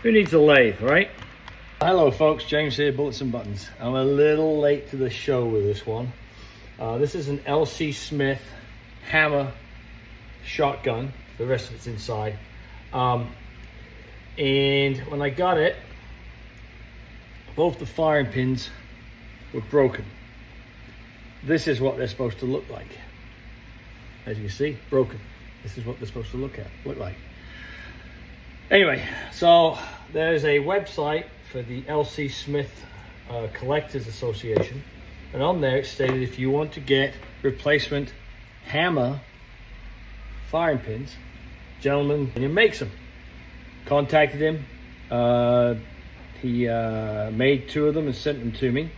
Who needs a lathe, right? Hello folks, James here, Bullets and Buttons. I'm a little late to the show with this one. This is an L.C. Smith hammer shotgun. The rest of it's inside. And when I got it, both the firing pins were broken. This is what they're supposed to look like. As you can see, broken. This is what they're supposed to look like. Anyway, so there's a website for the L.C. Smith Collectors Association, and on there it stated if you want to get replacement hammer firing pins, gentleman makes them. Contacted him. He made 2 of them and sent them to me.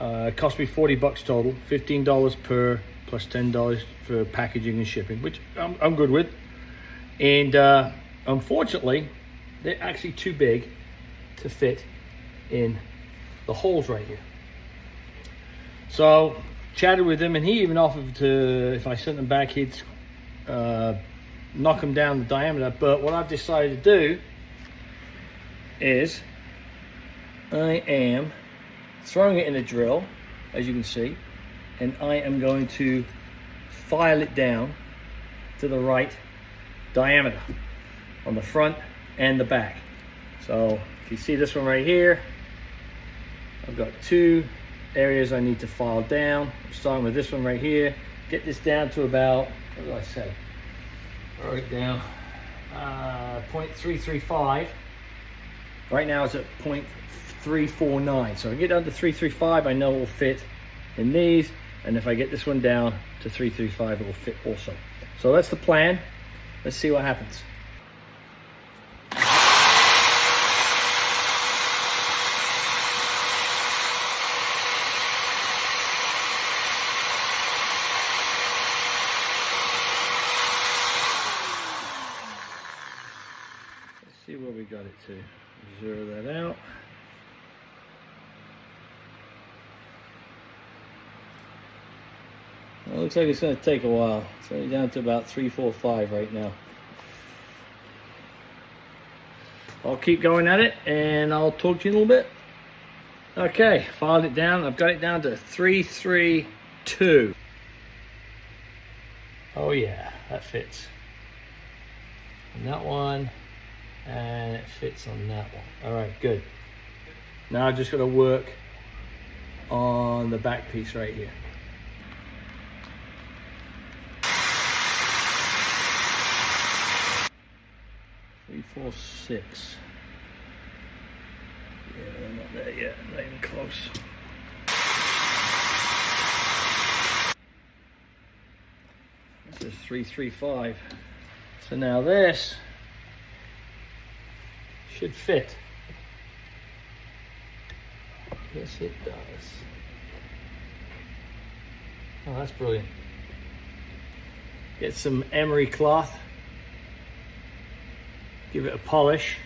It cost me $40 total, $15 per plus $10 for packaging and shipping, which I'm good with. And unfortunately, they're actually too big to fit in the holes right here. So chatted with him, and he even offered to, if I sent them back, he'd knock them down the diameter. But what I've decided to do is I am throwing it in a drill, as you can see, and I am going to file it down to the right diameter on the front and the back. So if you see this one right here, I've got 2 areas I need to file down. I'm starting with this one right here. Get this down to about, what did I say? I wrote it down, 0.335. Right now it's at 0.349. So if I get down to 335, I know it will fit in these. And if I get this one down to 335, it will fit also. So that's the plan. Let's see what happens. See where we got it to. Zero that out. Well, it looks like it's going to take a while. It's only down to about 345 right now. I'll keep going at it and I'll talk to you in a little bit. Okay, filed it down. I've got it down to 332. Oh yeah, that fits. And that one. And it fits on that one. All right, good. Now I've just got to work on the back piece right here. 346. Yeah, I'm not there yet. Not even close. This is 335. So now this should fit. Yes, it does. Oh, that's brilliant. Get some emery cloth, give it a polish,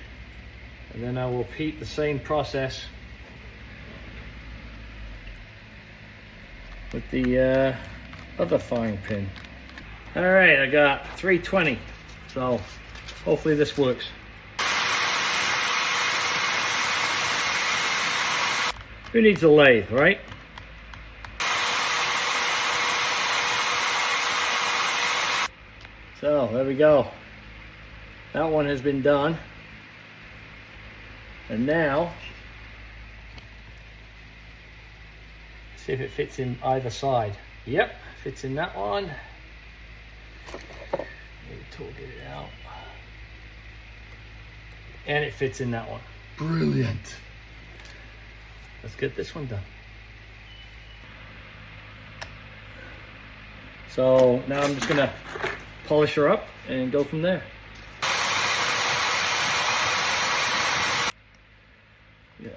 and then I will repeat the same process with the other firing pin. All right, I got 320, so hopefully this works. Who needs a lathe, right? So there we go. That one has been done. And now, see if it fits in either side. Yep, fits in that one. Let me talk it out. And it fits in that one. Brilliant. Let's get this one done. So now I'm just gonna polish her up and go from there. Yeah.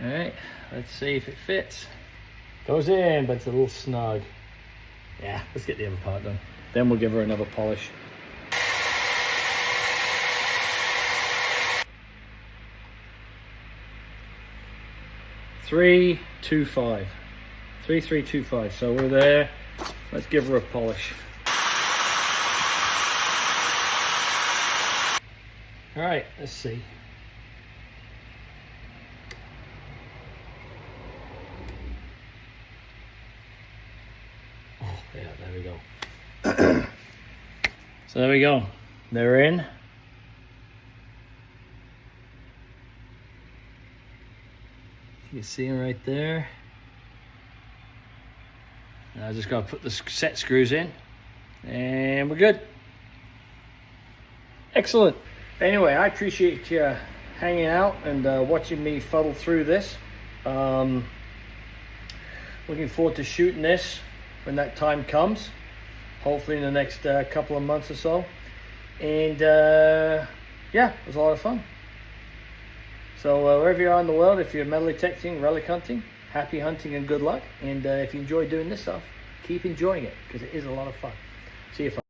All right, let's see if it fits. Goes in, but it's a little snug. Yeah, let's get the other part done. Then we'll give her another polish. Three, 2, 5. 3, 3, 2, 5. So we're there. Let's give her a polish. All right, let's see. Oh, yeah, there we go. So there we go. They're in. You can see them right there. And I just got to put the set screws in and we're good. Excellent. Anyway, I appreciate you hanging out and watching me fuddle through this. Looking forward to shooting this when that time comes, hopefully in the next couple of months or so. And yeah, it was a lot of fun. So wherever you are in the world, if you're metal detecting, relic hunting, happy hunting and good luck. And if you enjoy doing this stuff, keep enjoying it because it is a lot of fun. See you, folks.